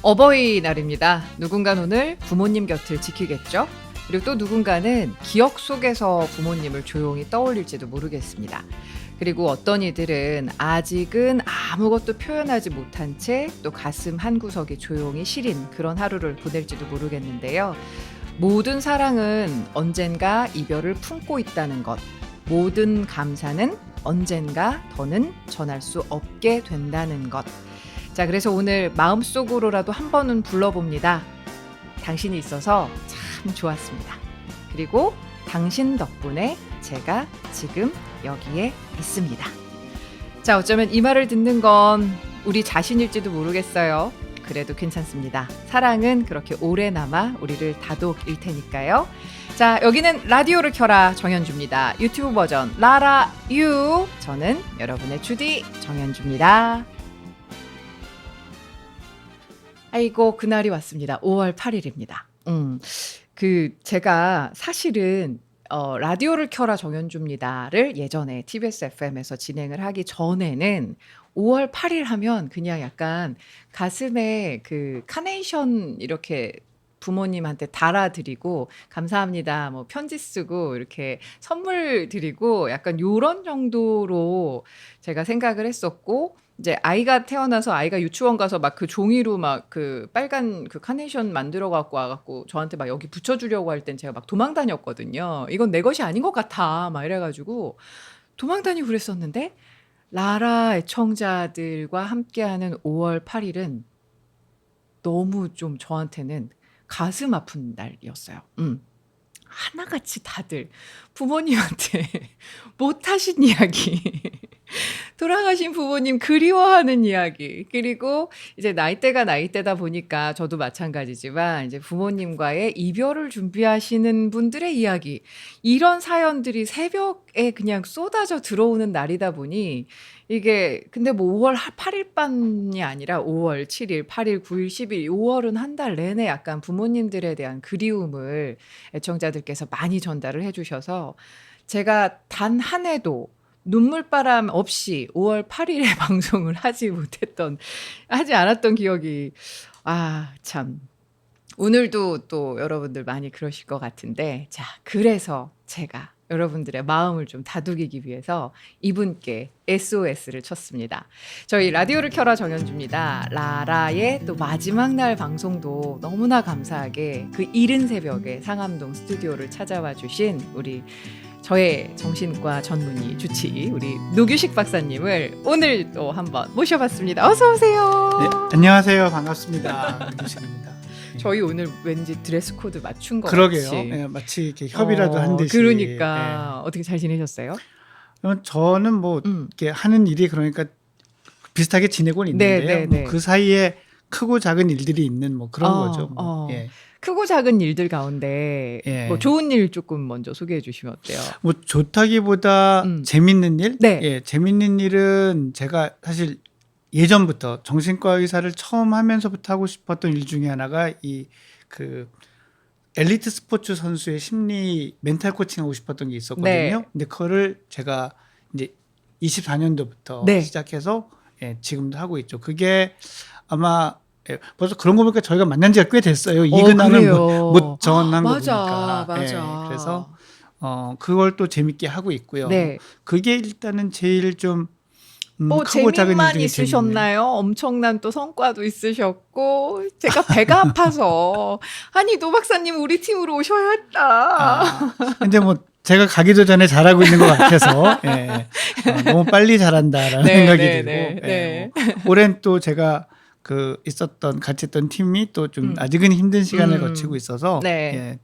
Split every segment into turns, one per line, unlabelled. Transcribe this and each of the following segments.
어버이날입니다. 누군가는 오늘 부모님 곁을 지키겠죠? 그리고 또 누군가는 기억 속에서 부모님을 조용히 떠올릴지도 모르겠습니다. 그리고 어떤 이들은 아직은 아무것도 표현하지 못한 채 또 가슴 한구석이 조용히 시린 그런 하루를 보낼지도 모르겠는데요. 모든 사랑은 언젠가 이별을 품고 있다는 것, 모든 감사는 언젠가 더는 전할 수 없게 된다는 것. 자, 그래서 오늘 마음속으로라도 한 번은 불러봅니다. 당신이 있어서 참 좋았습니다. 그리고 당신 덕분에 제가 지금 여기에 있습니다. 자, 어쩌면 이 말을 듣는 건 우리 자신일지도 모르겠어요. 그래도 괜찮습니다. 사랑은 그렇게 오래 남아 우리를 다독일 테니까요. 자, 여기는 라디오를 켜라 정현주입니다. 유튜브 버전 라라 유. 저는 여러분의 주디 정현주입니다. 아이고, 그날이 왔습니다. 5월 8일입니다. 제가 사실은 라디오를 켜라 정현주입니다를 예전에 TBS FM에서 진행을 하기 전에는 5월 8일 하면 그냥 약간 가슴에 그 카네이션 이렇게 부모님한테 달아드리고 감사합니다 뭐 편지 쓰고 이렇게 선물 드리고 약간 요런 정도로 제가 생각을 했었고, 이제 아이가 태어나서 아이가 유치원 가서 막 그 종이로 막 그 빨간 그 카네이션 만들어 갖고 와갖고 저한테 막 여기 붙여주려고 할 땐 제가 막 도망 다녔거든요. 이건 내 것이 아닌 것 같아 막 이래가지고 도망 다니고 그랬었는데, 라라 애청자들과 함께하는 5월 8일은 너무 좀 저한테는 가슴 아픈 날이었어요. 하나같이 다들 부모님한테 못하신 이야기, 돌아가신 부모님 그리워하는 이야기, 그리고 이제 나이대가 나이대다 보니까 저도 마찬가지지만 이제 부모님과의 이별을 준비하시는 분들의 이야기, 이런 사연들이 새벽에 그냥 쏟아져 들어오는 날이다 보니 이게 근데 뭐 5월 8일만이 아니라 5월 7일, 8일, 9일, 10일, 5월은 한 달 내내 약간 부모님들에 대한 그리움을 애청자들께서 많이 전달을 해주셔서 제가 단 한 해도 눈물바람 없이 5월 8일에 방송을 하지 않았던 기억이, 참. 오늘도 또 여러분들 많이 그러실 것 같은데, 자, 그래서 제가 여러분들의 마음을 좀 다독이기 위해서 이분께 SOS를 쳤습니다. 저희 라디오를 켜라 정현주입니다. 라라의 또 마지막 날 방송도 너무나 감사하게 그 이른 새벽에 상암동 스튜디오를 찾아와 주신 우리 저의 정신과 전문의 주치 우리 노규식 박사님을 오늘 또 한번 모셔봤습니다. 어서 오세요.
네, 안녕하세요. 반갑습니다. 노규식입니다.
저희 오늘 왠지 드레스 코드 맞춘 것
그러게요.
같이.
네, 마치 이렇게 협의라도 한 듯이.
그러니까 어떻게 잘 지내셨어요?
저는 뭐 이렇게 하는 일이 그러니까 비슷하게 지내고는 있는데요. 뭐 그 사이에 크고 작은 일들이 있는 뭐 그런 거죠. 뭐. 예.
크고 작은 일들 가운데 뭐 좋은 일 조금 먼저 소개해 주시면 어때요?
뭐 좋다기보다 재밌는 일?
네.
예, 재밌는 일은 제가 사실 예전부터 정신과 의사를 처음 하면서부터 하고 싶었던 일 중에 하나가 이 그 엘리트 스포츠 선수의 심리 멘탈 코칭하고 싶었던 게 있었거든요.
네.
근데 그거를 제가 이제 24년도부터
네.
시작해서 지금도 하고 있죠. 그게 아마 벌써 그런 거 보니까 저희가 만난 지가 꽤 됐어요. 이 근황을 못 전한 거 보니까.
맞아.
그래서 그걸 또 재밌게 하고 있고요.
네.
그게 일단은 제일 좀 크고 작은
재미만
일들이
있으셨나요? 엄청난 또 성과도 있으셨고, 제가 배가 아파서 아니 노 박사님 우리 팀으로 오셔야 했다.
근데 뭐 제가 가기도 전에 잘하고 있는 것 같아서 너무 빨리 잘한다라는 생각이 들고 올해는 또 제가 같이 했던 팀이 또 좀 아직은 힘든 시간을 거치고 있어서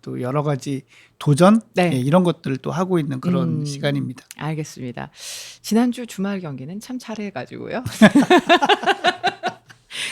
또 여러 가지 도전 이런 것들을 또 하고 있는 그런 시간입니다.
알겠습니다. 지난주 주말 경기는 참 잘해가지고요.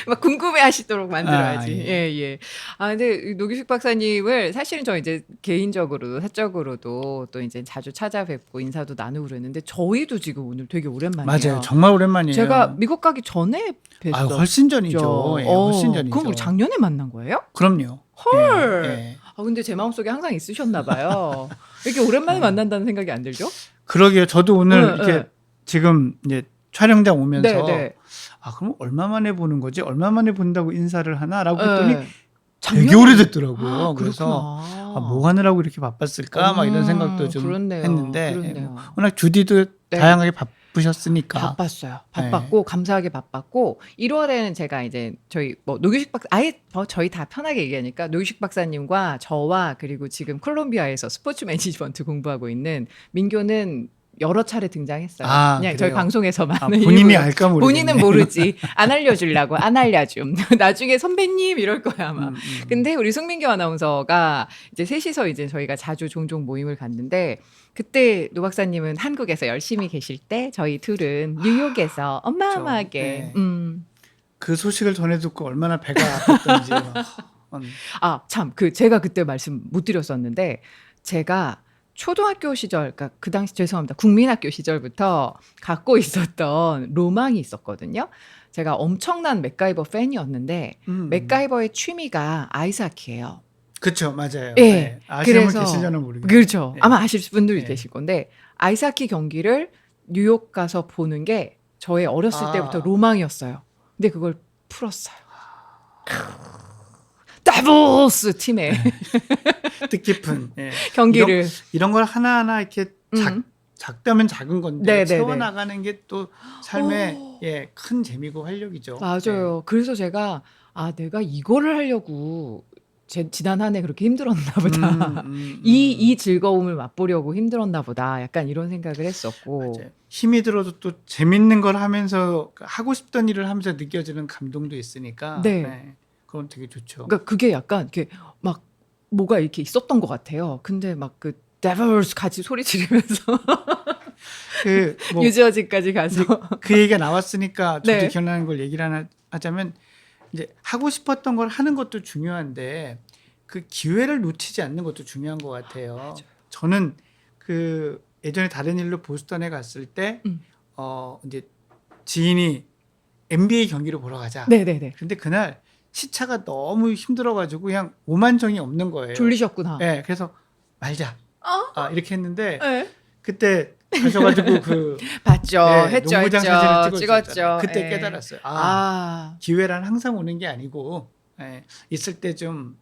막 궁금해하시도록 만들어야지. 근데 노규식 박사님을 사실은 저 이제 개인적으로 사적으로도 또 이제 자주 찾아뵙고 인사도 나누고 그랬는데 저희도 지금 오늘 되게 오랜만이에요.
맞아요, 정말 오랜만이에요.
제가 미국 가기 전에 뵀었죠.
훨씬 전이죠. 훨씬 전이죠.
그럼 우리 작년에 만난 거예요?
그럼요.
헐. 근데 제 마음속에 항상 있으셨나 봐요. 이렇게 오랜만에 만난다는 생각이 안 들죠?
그러게요. 저도 오늘 이렇게 지금 이제 촬영장 오면서 그럼 얼마 만에 보는 거지? 얼마 만에 본다고 인사를 하나라고
예.
했더니 되게
작년에
오래됐더라고요. 그래서
그렇구나.
뭐 하느라고 이렇게 바빴을까? 막 이런 생각도 좀
그렇네요.
했는데
그렇네요.
뭐 워낙 주디도
네.
다양하게 바쁘셨으니까.
바빴어요. 바빴고 감사하게 바빴고 1월에는 제가 이제 저희 뭐 노규식 박사 아예 저희 다 편하게 얘기하니까 노규식 박사님과 저와 그리고 지금 콜롬비아에서 스포츠 매니지먼트 공부하고 있는 민교는 여러 차례 등장했어요. 그냥 저희
그래요?
방송에서만
본인이
일부러.
알까 모르겠네.
본인은 모르지. 안 알려주려고 안 알려줌. 나중에 선배님 이럴 거야 아마. 근데 우리 송민교 아나운서가 이제 셋이서 이제 저희가 자주 종종 모임을 갔는데 그때 노 박사님은 한국에서 열심히 계실 때 저희 둘은 뉴욕에서 어마어마하게
네. 그 소식을 전해 듣고 얼마나 배가 아팠던지.
참 제가 그때 말씀 못 드렸었는데 제가 초등학교 시절 그러니까 그 당시 죄송합니다. 국민학교 시절부터 갖고 있었던 로망이 있었거든요. 제가 엄청난 맥가이버 팬이었는데 맥가이버의 취미가 아이스하키예요.
그렇죠. 맞아요.
예.
네. 아시는 분
그래서
계시려나 모르겠어요.
그렇죠.
네.
아마 아실 분들이
네.
계실 건데 아이스하키 경기를 뉴욕 가서 보는 게 저의 어렸을 때부터 로망이었어요. 근데 그걸 풀었어요. 다보스 팀의
뜻깊은
경기를
이런 걸 하나하나 이렇게 작다면 작은 건데
네네네.
채워나가는 게 또 삶의 큰 재미고 활력이죠.
맞아요. 그래서 제가 내가 이거를 하려고 지난 한 해 그렇게 힘들었나 보다. 이 즐거움을 맛보려고 힘들었나 보다. 약간 이런 생각을 했었고.
맞아요. 힘이 들어도 또 재밌는 걸 하면서 하고 싶던 일을 하면서 느껴지는 감동도 있으니까 그건 되게 좋죠.
그러니까 그게 약간 이렇게 막 뭐가 이렇게 있었던 것 같아요. 근데 막 그 데블스 같이 소리 지르면서
뭐
뉴저지까지 가서
그 얘기가 나왔으니까 저도
네.
기억나는 걸 얘기를 하나 하자면 이제 하고 싶었던 걸 하는 것도 중요한데 그 기회를 놓치지 않는 것도 중요한 것 같아요.
맞아요.
저는 그 예전에 다른 일로 보스턴에 갔을 때 이제 지인이 NBA 경기를 보러 가자.
네네네.
근데 그날 시차가 너무 힘들어가지고 그냥 오만정이 없는 거예요.
졸리셨구나.
네, 그래서 말자. 이렇게 했는데
네.
그때 가셔가지고
봤죠. 했죠.
농구장 사진을
찍었죠.
그때 깨달았어요. 기회란 항상 오는 게 아니고 있을 때 좀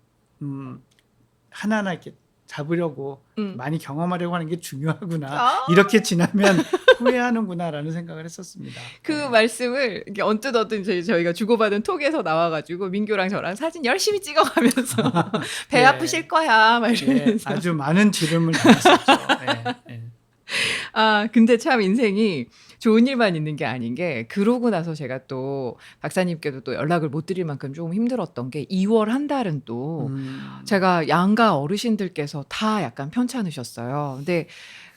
하나하나 이렇게 잡으려고 많이 경험하려고 하는 게 중요하구나. 이렇게 지나면 후회하는구나라는 생각을 했었습니다.
그 말씀을 이렇게 언뜻 저희가 주고받은 톡에서 나와가지고 민교랑 저랑 사진 열심히 찍어가면서 배 아프실 거야 막 이러면서
아주 많은 지름을 나눴었죠.
근데 참 인생이 좋은 일만 있는 게 아닌 게 그러고 나서 제가 또 박사님께도 또 연락을 못 드릴 만큼 조금 힘들었던 게 2월 한 달은 또 제가 양가 어르신들께서 다 약간 편찮으셨어요. 근데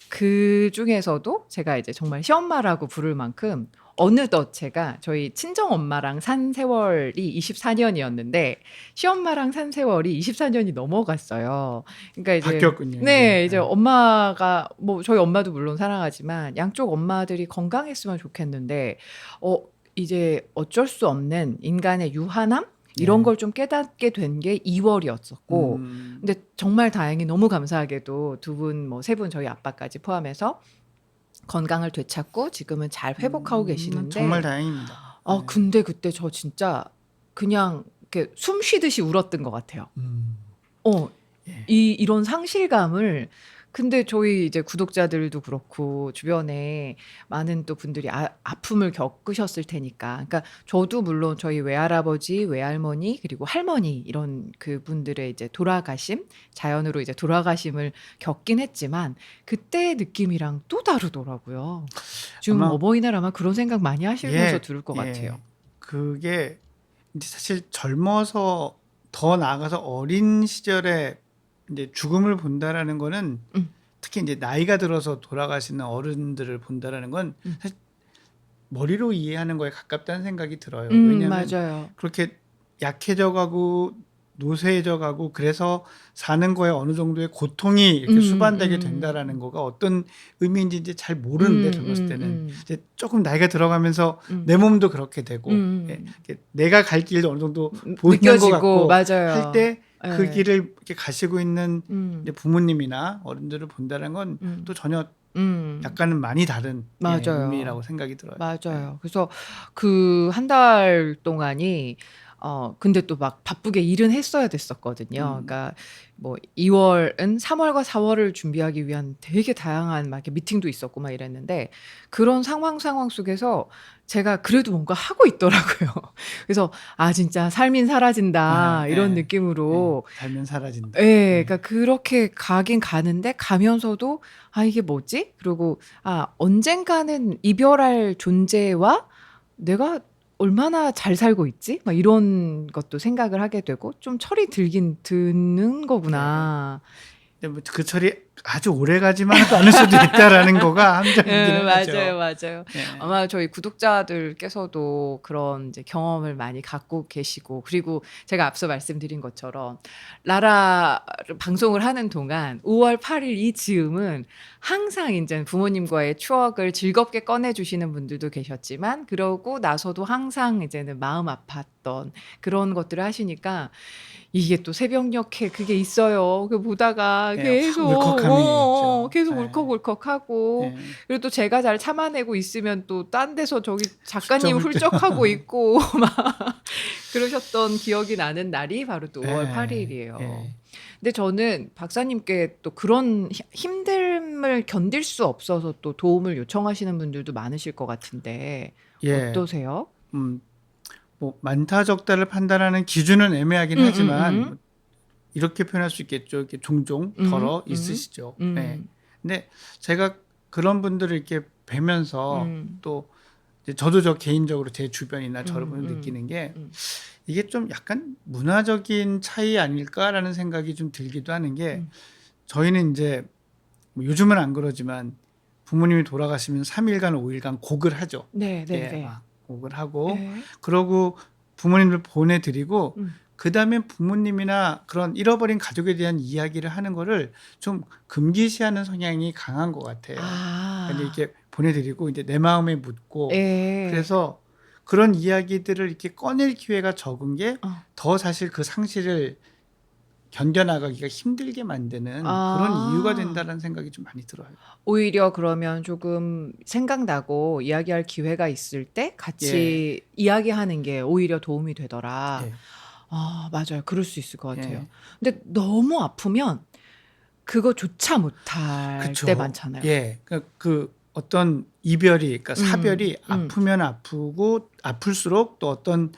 그 중에서도 제가 이제 정말 시엄마라고 부를 만큼 어느덧 제가 저희 친정 엄마랑 산 세월이 24년이었는데 시엄마랑 산 세월이 24년이 넘어갔어요. 그러니까 이제
바뀌었군요.
네, 이제 엄마가 뭐 저희 엄마도 물론 사랑하지만 양쪽 엄마들이 건강했으면 좋겠는데 이제 어쩔 수 없는 인간의 유한함 이런 걸 좀 깨닫게 된 게 2월이었었고 근데 정말 다행히 너무 감사하게도 두 분 뭐 세 분 저희 아빠까지 포함해서 건강을 되찾고 지금은 잘 회복하고 계시는데
정말 다행입니다.
근데 그때 저 진짜 그냥 이렇게 숨 쉬듯이 울었던 것 같아요. 이런 상실감을 근데 저희 이제 구독자들도 그렇고 주변에 많은 또 분들이 아픔을 겪으셨을 테니까. 그러니까 저도 물론 저희 외할아버지, 외할머니 그리고 할머니 이런 그분들의 이제 돌아가심, 자연으로 이제 돌아가심을 겪긴 했지만 그때의 느낌이랑 또 다르더라고요. 지금 어버이날 아마 그런 생각 많이 하시면서 들을 것 같아요.
그게 이제 사실 젊어서 더 나아가서 어린 시절에 이제 죽음을 본다라는 거는 특히 이제 나이가 들어서 돌아가시는 어른들을 본다라는 건 사실 머리로 이해하는 거에 가깝다는 생각이 들어요. 왜냐하면
맞아요.
그렇게 약해져가고 노쇠해져가고 그래서 사는 거에 어느 정도의 고통이 이렇게 수반되게 된다라는 거가 어떤 의미인지 이제 잘 모르는데 젊었을 때는 이제 조금 나이가 들어가면서 내 몸도 그렇게 되고 내가 갈 길도 어느 정도 보이는 것 같고
맞아요.
할 때 그 길을 이렇게 가시고 있는 이제 부모님이나 어른들을 본다는 건 또 전혀 약간은 많이 다른
맞아요.
의미라고 생각이 들어요.
맞아요. 그래서 그 한 달 동안이 근데 또 막 바쁘게 일은 했어야 됐었거든요. 그러니까 뭐 2월은 3월과 4월을 준비하기 위한 되게 다양한 막 이렇게 미팅도 있었고 막 이랬는데 그런 상황 속에서 제가 그래도 뭔가 하고 있더라고요. 그래서 '아 진짜 삶인 사라진다.' 이런 느낌으로
살면 사라진다.
그러니까 그렇게 가긴 가는데 가면서도 '아 이게 뭐지?' 그리고 '아 언젠가는 이별할 존재와 내가 얼마나 잘 살고 있지?' 막 이런 것도 생각을 하게 되고 좀 철이 들긴 드는 거구나.
근데 뭐 그 철이 아주 오래 가지만 않을 수도 있다라는 거가 함정이기는 하죠.
맞아요.
예.
아마 저희 구독자들께서도 그런 이제 경험을 많이 갖고 계시고 그리고 제가 앞서 말씀드린 것처럼 라라 방송을 하는 동안 5월 8일 이 즈음은 항상 인제 부모님과의 추억을 즐겁게 꺼내 주시는 분들도 계셨지만 그러고 나서도 항상 이제는 마음 아팠던 그런 것들을 하시니까 이게 또 새벽녘에 그게 있어요. 그 보다가
예,
계속
울컥함이 있죠.
계속
예.
울컥울컥하고
예.
그리고 또 제가 잘 참아내고 있으면 또 딴 데서 저기 작가님
훌쩍훌쩍.
훌쩍하고 있고 막 그러셨던 기억이 나는 날이 바로 또 5월 8 일이에요.
예.
근데 저는 박사님께 또 그런 힘듦을 견딜 수 없어서 또 도움을 요청하시는 분들도 많으실 것 같은데
예.
어떠세요?
뭐 많다 적다를 판단하는 기준은 애매하긴 하지만 뭐 이렇게 표현할 수 있겠죠. 이렇게 종종 덜어 있으시죠. 예. 근데 제가 그런 분들을 이렇게 뵈면서 또 이제 저도 저 개인적으로 제 주변이나 저를 보면 느끼는 게 이게 좀 약간 문화적인 차이 아닐까라는 생각이 좀 들기도 하는 게 저희는 이제 뭐 요즘은 안 그러지만 부모님이 돌아가시면 3일간 5일간 곡을 하죠.
네, 네,
예,
네.
막 곡을 하고
네.
그러고 부모님들 보내드리고 그 다음에 부모님이나 그런 잃어버린 가족에 대한 이야기를 하는 거를 좀 금기시하는 성향이 강한 것 같아요. 근데 이렇게 보내드리고 이제 내 마음에 묻고
예.
그래서 그런 이야기들을 이렇게 꺼낼 기회가 적은 게 더 사실 그 상실을 견뎌나가기가 힘들게 만드는 그런 이유가 된다는 생각이 좀 많이 들어요.
오히려 그러면 조금 생각나고 이야기할 기회가 있을 때 같이
예.
이야기하는 게 오히려 도움이 되더라.
예.
맞아요. 그럴 수 있을 것 같아요.
예.
근데 너무 아프면 그거조차 못할 때
그쵸.
많잖아요.
예. 그 어떤 이별이, 그러니까 사별이 아프면 아프고 아플수록 또 어떤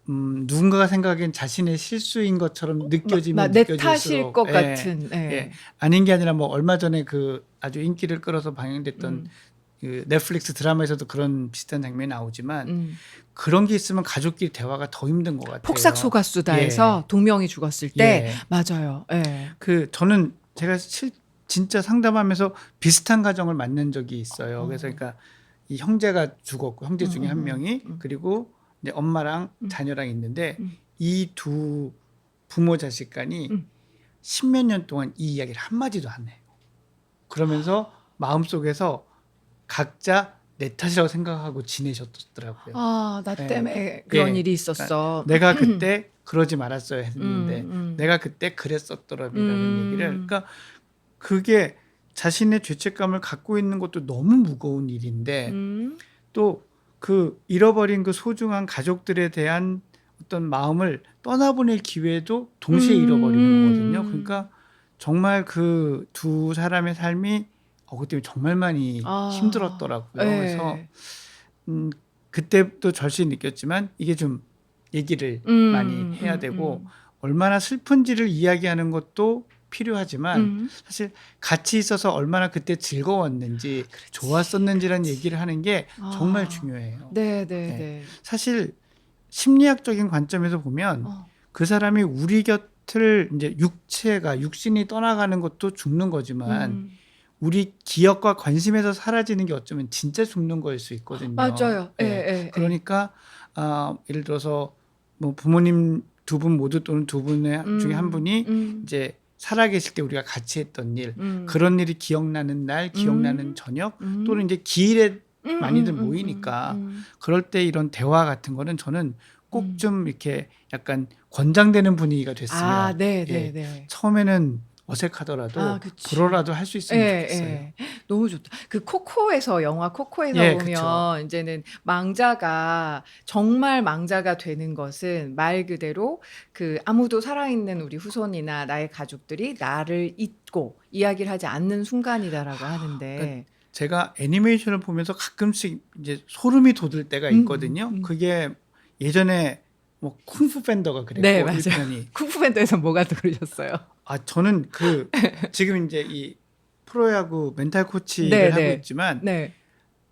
누군가가 생각하기엔 자신의 실수인 것처럼 느껴지면
내 탓일
느껴질수록
것
예.
같은.
예. 아닌 게 아니라 뭐 얼마 전에 그 아주 인기를 끌어서 방영됐던 그 넷플릭스 드라마에서도 그런 비슷한 장면이 나오지만 그런 게 있으면 가족끼리 대화가 더 힘든 것 같아요.
폭삭 소가수다에서 동명이 죽었을 때
예.
맞아요. 예.
저는 제가 진짜 상담하면서 비슷한 가정을 만난 적이 있어요. 그래서 그러니까 이 형제가 죽었고 형제 중에 한 명이 그리고 이제 엄마랑 자녀랑 있는데 이 두 부모 자식 간이 십몇 년 동안 이 이야기를 한마디도 안 해요. 그러면서 마음속에서 각자 내 탓이라고 생각하고 지내셨더라고요.
나
예.
때문에 그런
예.
일이 있었어.
그러니까 내가 그때 그러지 말았어야 했는데 내가 그때 그랬었더라라는 얘기를 그러니까 그게 자신의 죄책감을 갖고 있는 것도 너무 무거운 일인데 또 그 잃어버린 그 소중한 가족들에 대한 어떤 마음을 떠나보낼 기회도 동시에 잃어버리는 거거든요. 그러니까 정말 그 두 사람의 삶이 그것 때문에 정말 많이 힘들었더라고요.
예.
그래서 그때도 절실히 느꼈지만 이게 좀 얘기를 많이 해야 되고 얼마나 슬픈지를 이야기하는 것도 필요하지만 사실 같이 있어서 얼마나 그때 즐거웠는지 좋았었는지라는 얘기를 하는 게 정말 중요해요.
네.
사실 심리학적인 관점에서 보면 그 사람이 우리 곁을 이제 육신이 떠나가는 것도 죽는 거지만 우리 기억과 관심에서 사라지는 게 어쩌면 진짜 죽는 거일 수 있거든요.
맞아요. 예.
그러니까 예를 들어서 뭐 부모님 두 분 모두 또는 두 분의 중에 한 분이 이제 살아계실 때 우리가 같이 했던 일, 그런 일이 기억나는 날, 기억나는 저녁, 또는 이제 기일에 많이들 모이니까 그럴 때 이런 대화 같은 거는 저는 꼭 좀 이렇게 약간 권장되는 분위기가 됐으면
네.
처음에는 어색하더라도
그치.
불어라도 할 수 있으면 좋겠어요.
예. 너무 좋다. 그 코코에서 영화 코코에서
예,
보면 이제는 망자가 정말 망자가 되는 것은 말 그대로 그 아무도 살아있는 우리 후손이나 나의 가족들이 나를 잊고 이야기를 하지 않는 순간이다라고 하는데
제가 애니메이션을 보면서 가끔씩 이제 소름이 돋을 때가 있거든요. 그게 예전에 뭐 쿵푸 팬더가 그랬고
네, 맞아요.
1편이
쿵푸밴드에서 뭐가 들으셨어요?
저는 지금 이제 이 프로야구 멘탈 코치를
네,
하고
네.
있지만
네.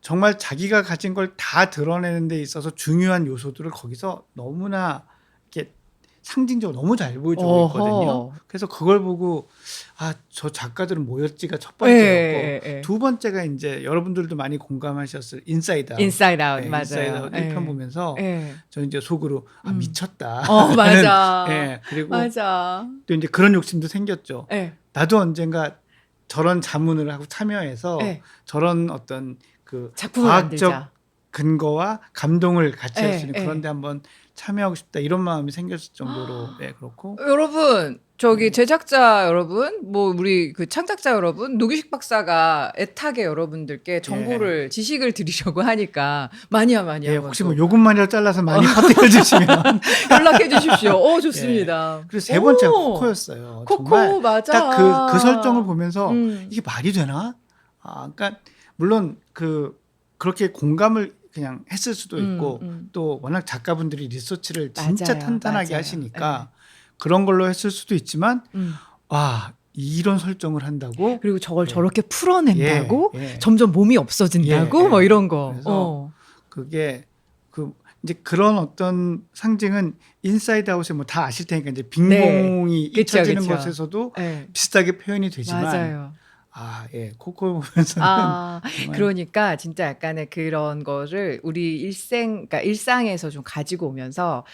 정말 자기가 가진 걸 다 드러내는 데 있어서 중요한 요소들을 거기서 너무나 이렇게 상징적으로 너무 잘 보여주고 있거든요.
어허.
그래서 그걸 보고 저 작가들은 뭐였지가 첫 번째였고
예.
두 번째가 이제 여러분들도 많이 공감하셨을 인사이드 아웃.
인사이드 아웃
네,
맞아요.
인사이드 아웃 1편 보면서
예.
저 이제 속으로 미쳤다.
맞아.
예, 그리고
맞아.
또 이제 그런 욕심도 생겼죠.
예.
나도 언젠가 저런 자문을 하고 참여해서
예.
저런 어떤 그
작품을
과학적
만들자.
근거와 감동을 같이 할 수 있는
예.
그런데 한번 참여하고 싶다 이런 마음이 생겼을 정도로 그렇고
여러분, 저기 제작자 여러분, 뭐 우리 그 창작자 여러분, 노기식 박사가 애타게 여러분들께 정보를 지식을 드리려고 하니까 많이 한번
혹시 뭐
또
요금만이라도 잘라서 많이 퍼뜨려 주시면
연락해 주십시오. 좋습니다.
그래서 세 번째가
오!
코코였어요.
코코
정말
맞아.
딱 그 설정을 보면서
음.
이게 말이 되나? 그러니까 물론 그렇게 공감을 그냥 했을 수도 있고 또 워낙 작가분들이 리서치를 진짜
맞아요.
탄탄하게
맞아요.
하시니까 그런 걸로 했을 수도 있지만 와 이런 설정을 한다고
그리고 저걸 저렇게 풀어낸다고
예.
점점 몸이 없어진다고
예.
뭐 이런 거.
그래서 그게 이제 그런 어떤 상징은 인사이드 아웃에 뭐 다 아실 테니까 이제 빈공이
그쵸,
잊혀지는
그쵸.
것에서도
예.
비슷하게 표현이 되지만
맞아요.
코코 보면서는 정말
그러니까 진짜 약간의 그런 거를 우리 그러니까 일상에서 좀 가지고 오면서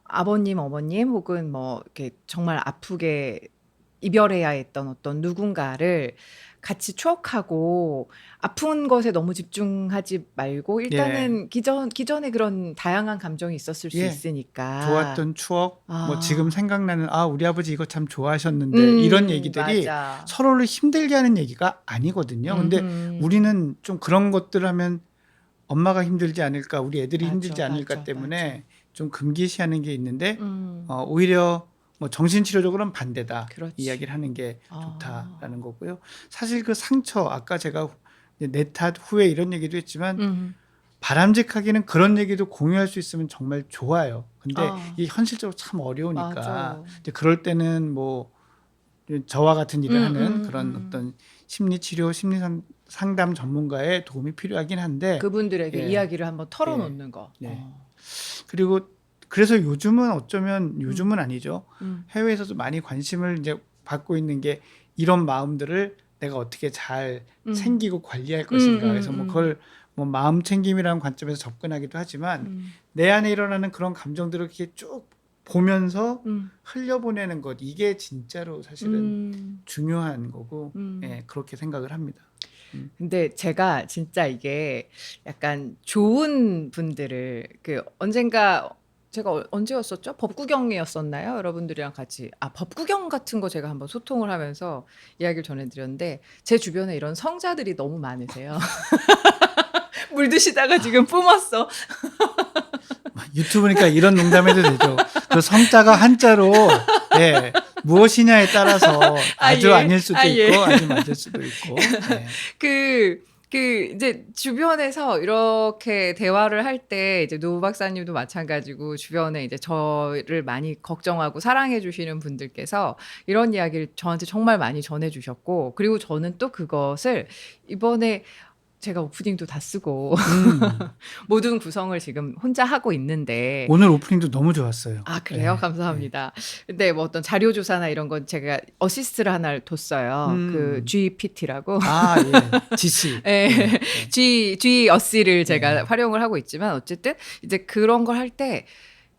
아버님, 어머님 혹은 뭐 이렇게 정말 아프게 이별해야 했던 어떤 누군가를 같이 추억하고 아픈 것에 너무 집중하지 말고 일단은 기존에 그런 다양한 감정이 있었을 수 있으니까
좋았던 추억 뭐 지금 생각나는 우리 아버지 이거 참 좋아하셨는데 이런 얘기들이
맞아.
서로를 힘들게 하는 얘기가 아니거든요. 근데 우리는 좀 그런 것들 하면 엄마가 힘들지 않을까 우리 애들이 힘들지 않을까 때문에 좀 금기시하는 게 있는데 오히려 뭐 정신치료적으로는 반대다.
그렇지.
이야기를 하는 게 좋다라는 거고요. 사실 그 상처 아까 제가 내 탓 후회 이런 얘기도 했지만 바람직하게는 그런 얘기도 공유할 수 있으면 정말 좋아요. 근데 이게 현실적으로 참 어려우니까
맞아.
이제 그럴 때는 뭐 저와 같은 일을 하는 그런 어떤 심리치료, 심리상담 전문가의 도움이 필요하긴 한데
그분들에게 이야기를 한번 털어놓는 거.
그리고 그래서 요즘은 아니죠. 해외에서도 많이 관심을 이제 받고 있는 게 이런 마음들을 내가 어떻게 잘 챙기고 관리할 것인가. 그래서 뭐 그걸 뭐 마음 챙김이라는 관점에서 접근하기도 하지만 내 안에 일어나는 그런 감정들을 이렇게 쭉 보면서 흘려보내는 것 이게 진짜로 사실은 중요한 거고 그렇게 생각을 합니다.
근데 제가 진짜 이게 약간 좋은 분들을 제가 언제였었죠? 법구경이었었나요? 여러분들이랑 같이 법구경 같은 거 제가 한번 소통을 하면서 이야기를 전해드렸는데 제 주변에 이런 성자들이 너무 많으세요. 물 드시다가 지금 뿜었어.
유튜브니까 이런 농담해도 되죠. 그 성자가 한자로 무엇이냐에 따라서 아주 아닐 수도 있고 아주 맞을 수도 있고.
이제 주변에서 이렇게 대화를 할 때 이제 노 박사님도 마찬가지고 주변에 이제 저를 많이 걱정하고 사랑해 주시는 분들께서 이런 이야기를 저한테 정말 많이 전해 주셨고 그리고 저는 또 그것을 이번에 제가 오프닝도 다 쓰고 모든 구성을 지금 혼자 하고 있는데
오늘 오프닝도 너무 좋았어요.
그래요? 감사합니다. 근데 뭐 어떤 자료 조사나 이런 건 제가 어시스트를 하나를 뒀어요. 그 GPT라고.
GC.
G 어시를 제가 활용을 하고 있지만 어쨌든 이제 그런 걸 할 때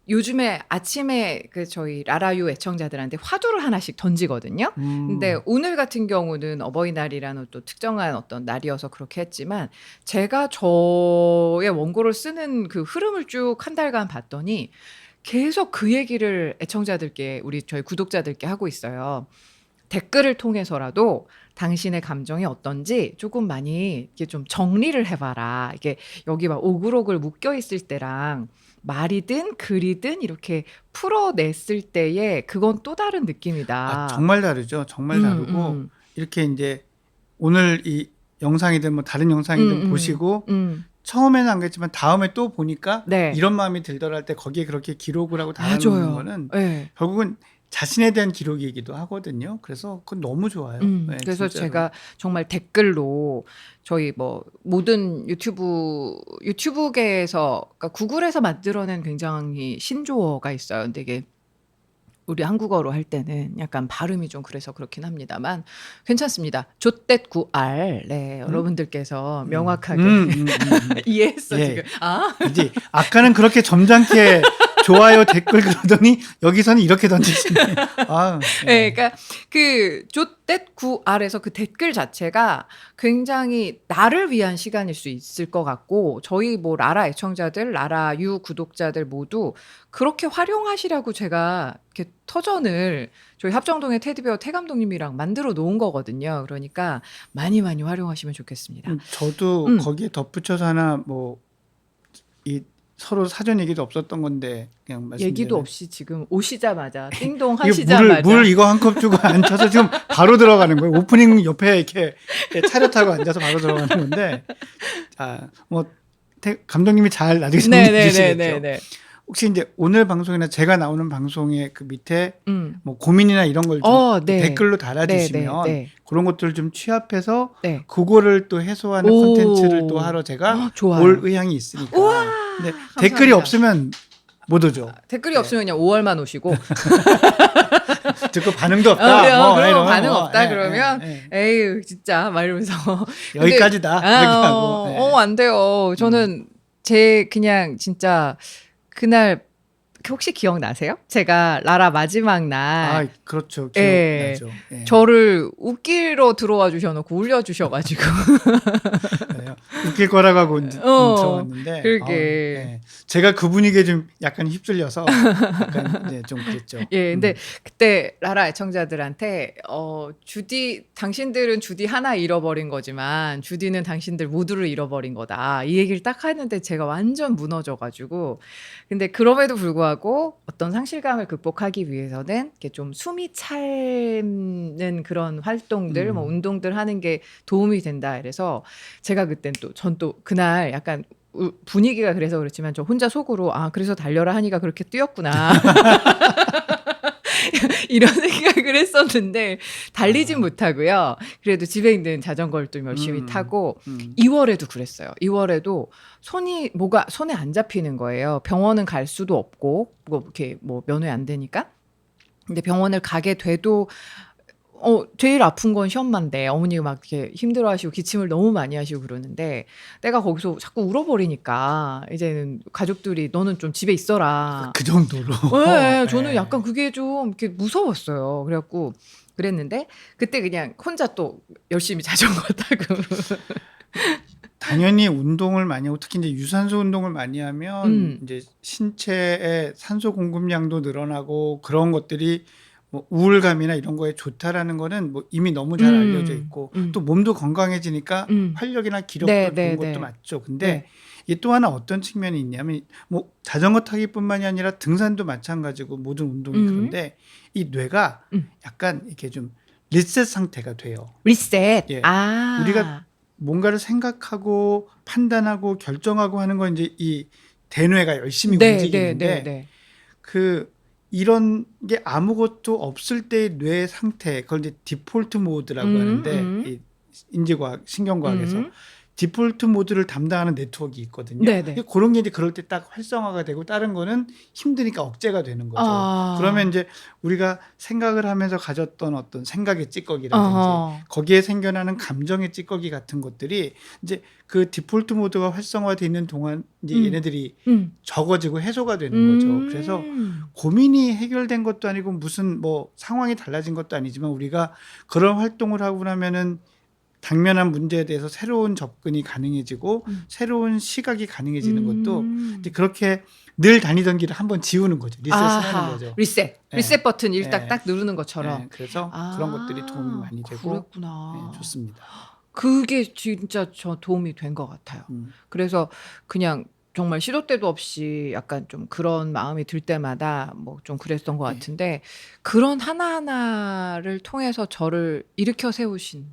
요즘에 아침에 저희 라라유 애청자들한테 화두를 하나씩 던지거든요. 근데 오늘 같은 경우는 어버이날이라는 또 특정한 어떤 날이어서 그렇게 했지만 제가 저의 원고를 쓰는 그 흐름을 쭉 한 달간 봤더니 계속 그 얘기를 애청자들께 저희 구독자들께 하고 있어요. 댓글을 통해서라도 당신의 감정이 어떤지 조금 많이 이렇게 좀 정리를 해봐라. 이게 여기 막 오글오글 묶여 있을 때랑 말이든 글이든 이렇게 풀어냈을 때에 그건 또 다른 느낌이다.
정말 다르죠. 정말 다르고 이렇게 이제 오늘 이 영상이든 뭐 다른 영상이든 보시고 처음에는 안 그랬지만 다음에 또 보니까
네.
이런 마음이 들더라 할 때 거기에 그렇게 기록을 하고
맞아요.
달아놓는 거는
네.
결국은 자신에 대한 기록이기도 하거든요. 그래서 그건 너무 좋아요. 네,
그래서
진짜로.
제가 정말 댓글로 저희 뭐 모든 유튜브계에서 그러니까 구글에서 만들어낸 굉장히 신조어가 있어요. 근데 이게 우리 한국어로 할 때는 약간 발음이 좀 그래서 그렇긴 합니다만 괜찮습니다. 좆댓구알. 네, 여러분들께서 명확하게 이해했어
예.
지금. 아,
이제 아까는 그렇게 점잖게 좋아요 댓글 그러더니 여기서는 이렇게 던지시네. 아,
네, 그러니까 그 좆댓구알에서 그 댓글 자체가 굉장히 나를 위한 시간일 수 있을 것 같고 저희 뭐 라라 애청자들, 라라 유 구독자들 모두 그렇게 활용하시라고 제가 이렇게 터전을 저희 합정동의 테디베어 태 감독님이랑 만들어 놓은 거거든요. 그러니까 많이 많이 활용하시면 좋겠습니다.
저도 거기에 덧붙여서 하나 뭐 이 서로 사전 얘기도 없었던 건데 그냥 말씀드리면
얘기도 없이 지금 오시자마자 띵동
이거
하시자마자
물 이거 한 컵 주고 앉혀서 지금 바로 들어가는 거예요. 오프닝 옆에 이렇게 차렷하고 앉아서 바로 들어가는 건데 뭐 감독님이 잘 나중에 정리해 주시겠죠. 혹시 이제 오늘 방송이나 제가 나오는 방송의 그 밑에 뭐 고민이나 이런 걸 좀 댓글로 달아주시면 그런 것들을 좀 취합해서 그거를 또 해소하는 콘텐츠를 또 하러 제가 올 의향이 있으니까. 근데 댓글이 없으면 못 오죠.
댓글이 없으면 그냥 5월만 오시고
듣고 반응도 없다.
그럼 반응 없다 그러면 에휴 진짜 막 이러면서
여기까지다. 이렇게 하고.
안 돼요. 저는 제 그냥 진짜 그날 혹시 기억나세요? 제가 라라 마지막 날
그렇죠. 기억나죠.
저를 웃기러 들어와 주셔놓고 울려주셔가지고
웃길 거라고 하고 들어왔는데
그러게
제가 그 분위기에 좀 약간 휩쓸려서 약간 좀 그랬죠.
근데 그때 라라 애청자들한테 주디 당신들은 주디 하나 잃어버린 거지만 주디는 당신들 모두를 잃어버린 거다 이 얘기를 딱 하는데 제가 완전 무너져가지고 근데 그럼에도 불구하고 어떤 상실감을 극복하기 위해서는 이렇게 좀 숨이 차는 그런 활동들, 뭐 운동들 하는 게 도움이 된다. 그래서 제가 그땐 전 또 그날 약간 분위기가 그래서 그렇지만 저 혼자 속으로 그래서 달려라 하니까 그렇게 뛰었구나. 이런 생각을 했었는데 달리진 못하고요. 그래도 집에 있는 자전거를 좀 열심히 타고 2월에도 그랬어요. 2월에도 손에 안 잡히는 거예요. 병원은 갈 수도 없고 이렇게 뭐 면회 안 되니까. 근데 병원을 가게 돼도 제일 아픈 건 시엄마인데 어머니가 막 이렇게 힘들어하시고 기침을 너무 많이 하시고 그러는데 내가 거기서 자꾸 울어버리니까 이제는 가족들이 너는 좀 집에 있어라.
그 정도로.
네, 저는 약간 그게 좀 이렇게 무서웠어요. 그래갖고 그랬는데 그때 그냥 혼자 또 열심히 자전거 타고.
당연히 운동을 많이 하고 특히 이제 유산소 운동을 많이 하면 이제 신체의 산소 공급량도 늘어나고 그런 것들이 뭐 우울감이나 이런 거에 좋다라는 거는 뭐 이미 너무 잘 알려져 있고 또 몸도 건강해지니까 활력이나 기력도 좋은 것도 맞죠. 근데 이게 또 하나 어떤 측면이 있냐면 뭐 자전거 타기뿐만이 아니라 등산도 마찬가지고 모든 운동이 그런데 이 뇌가 약간 이렇게 좀 리셋 상태가 돼요.
리셋.
우리가 뭔가를 생각하고 판단하고 결정하고 하는 건 이제 이 대뇌가 열심히 움직이는데 이런 게 아무것도 없을 때의 뇌 상태, 그걸 이제 디폴트 모드라고 하는데 이 인지과학, 신경과학에서 디폴트 모드를 담당하는 네트워크가 있거든요. 그런 게 이제 그럴 때 딱 활성화가 되고 다른 거는 힘드니까 억제가 되는 거죠. 그러면 이제 우리가 생각을 하면서 가졌던 어떤 생각의 찌꺼기라든지 거기에 생겨나는 감정의 찌꺼기 같은 것들이 이제 그 디폴트 모드가 활성화되어 있는 동안 이제 얘네들이 적어지고 해소가 되는 거죠. 그래서 고민이 해결된 것도 아니고 무슨 뭐 상황이 달라진 것도 아니지만 우리가 그런 활동을 하고 나면은 당면한 문제에 대해서 새로운 접근이 가능해지고 새로운 시각이 가능해지는 것도 이제 그렇게 늘 다니던 길을 한번 지우는 거죠. 리셋을 하는 거죠.
리셋 버튼
네.
딱 누르는 것처럼.
네, 그래서 그런 것들이 도움이 많이 되고
그랬구나.
좋습니다.
그게 진짜 저 도움이 된 것 같아요. 그래서 그냥 정말 시도 때도 없이 약간 좀 그런 마음이 들 때마다 뭐 좀 그랬던 것 같은데 그런 하나하나를 통해서 저를 일으켜 세우신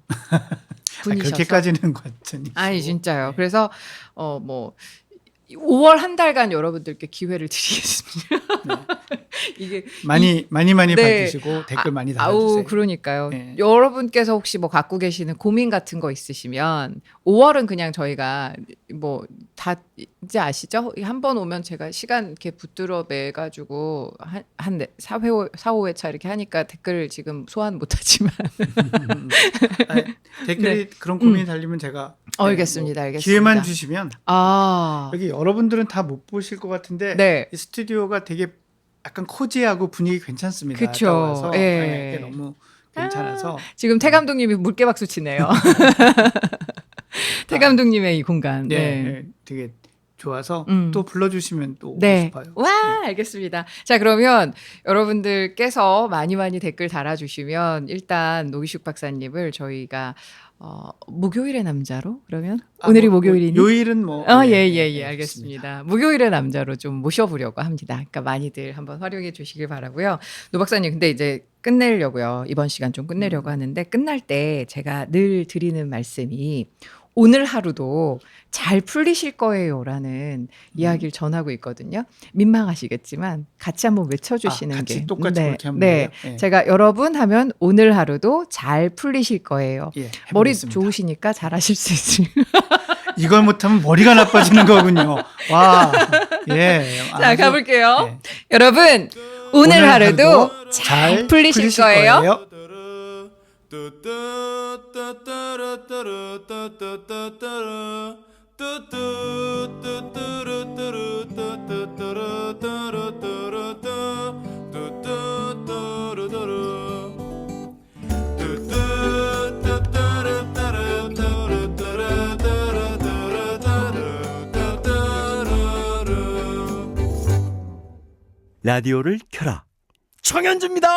분이셔서.
그렇게까지는 과천이.
아니 진짜요. 그래서 뭐 5월 한 달간 여러분들께 기회를 드리겠습니다. 이게
많이
네.
봐주시고 댓글 많이 달아주세요.
그러니까요.
네.
여러분께서 혹시 뭐 갖고 계시는 고민 같은 거 있으시면 5월은 그냥 저희가 뭐 다 이제 아시죠? 한 번 오면 제가 시간 이렇게 붙들어 매 가지고 한 4회 4-5회차 이렇게 하니까 댓글 지금 소환 못 하지만
댓글이 그런 고민이 달리면 제가
알겠습니다.
기회만 주시면
아.
여기 여러분들은 다 못 보실 것 같은데 이 스튜디오가 되게 약간 코지하고 분위기 괜찮습니다.
그쵸.
와서
예.
이게 너무 괜찮아서
지금 태 감독님이 물개 박수 치네요. 태 감독님의 이 공간.
되게 좋아서 또 불러주시면 또 오고
네.
싶어요.
와, 알겠습니다. 자, 그러면 여러분들께서 많이 댓글 달아주시면 일단 노기식 박사님을 저희가 목요일의 남자로 그러면 오늘이 목요일이니?
요일은 뭐
알겠습니다. 목요일의 남자로 좀 모셔보려고 합니다. 그러니까 많이들 한번 활용해 주시길 바라고요. 노 박사님, 근데 이제 끝내려고요. 이번 시간 좀 끝내려고 하는데 끝날 때 제가 늘 드리는 말씀이 오늘 하루도 잘 풀리실 거예요라는 이야기를 전하고 있거든요. 민망하시겠지만 같이 한번 외쳐주시는 게.
같이 똑같이 그렇게 하면 돼요. 네.
제가 여러분 하면 오늘 하루도 잘 풀리실 거예요. 머리 좋으시니까 잘 하실 수 있어요.
이걸 못하면 머리가 나빠지는 거군요. 와,
자, 가볼게요. 여러분, 오늘 하루도 잘 풀리실 거예요.
라디오를 켜라. 정현주입니다.